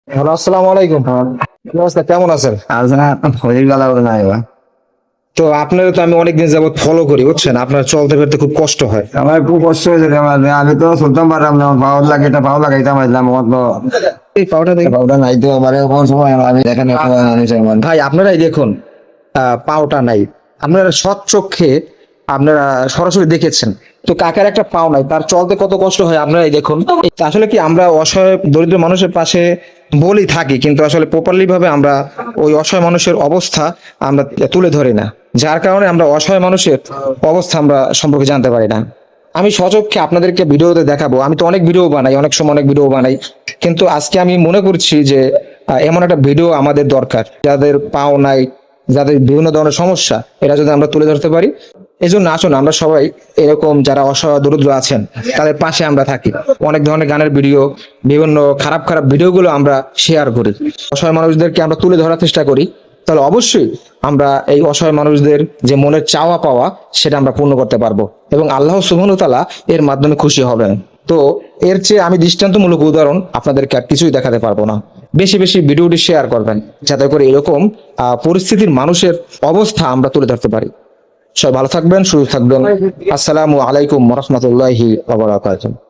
Hello, আসসালামু আলাইকুম। কি অবস্থা, কেমন আছেন? তো আপনার তো আমি অনেকদিন যাবত ফলো করি, বুঝছেন, আপনার চলতে ফিরতে খুব কষ্ট হয়। আমার খুব কষ্ট হয়েছে রে আমার। আমি তো চলতাম পারলাম না, আমার পাওয়ার লাগে, এটা পাওয়া লাগাইতাম আসলাম আমার তো এই পাউডার দেখে পাওয়াটা নাই তো আমার কোন সময় আমি এখানে আমার ভাই, আপনারাই দেখুন, পাওটা নাই। আপনারা সৎ চোখে আপনারা সরাসরি দেখেছেন। তো কাকার একটা পাও নাই, তার চলতে কত কষ্ট হয় আপনারাই দেখুন। আসলে কি, আমরা অসহায় দরিদ্র মানুষের পাশে বলি থাকি, কিন্তু আসলে প্রপারলি ভাবে আমরা ওই অসহায় মানুষের অবস্থা আমরা তুলে ধরি না। যার কারণে আমরা অসহায় মানুষের অবস্থা আমরা সম্পর্কে জানতে পারি না। আমি সচক্ষে আপনাদেরকে ভিডিওতে দেখাবো। আমি তো অনেক ভিডিও বানাই, অনেক সময় অনেক ভিডিও বানাই, কিন্তু আজকে আমি মনে করছি যে এমন একটা ভিডিও আমাদের দরকার, যাদের পাও নাই, যাদের বিভিন্ন ধরনের সমস্যা, এটা যদি আমরা তুলে ধরতে পারি। এই জন্য আসুন আমরা সবাই এরকম যারা অসহায় দরিদ্র আছেন তাদের পাশে আমরা থাকি। অনেক ধরনের গানের ভিডিও, বিভিন্ন খারাপ খারাপ ভিডিওগুলো আমরা শেয়ার করি, অসহায় মানুষদেরকে আমরা তুলে ধরার চেষ্টা করি। তাহলে অবশ্যই আমরা এই অসহায় মানুষদের যে মনের চাওয়া পাওয়া, সেটা আমরা পূর্ণ করতে পারবো, এবং আল্লাহ সুবহানাহু ওয়া তাআলা এর মাধ্যমে খুশি হবেন। তো এর চেয়ে আমি দৃষ্টান্তমূলক উদাহরণ আপনাদেরকে আর কিছুই দেখাতে পারবো না। বেশি বেশি ভিডিওটি শেয়ার করবেন, যাতে করে এরকম পরিস্থিতির মানুষের অবস্থা আমরা তুলে ধরতে পারি। সবাই ভালো থাকবেন, সুস্থ থাকবেন। আসসালামু আলাইকুম ওয়া রাহমাতুল্লাহি ওয়া বারাকাতুহু।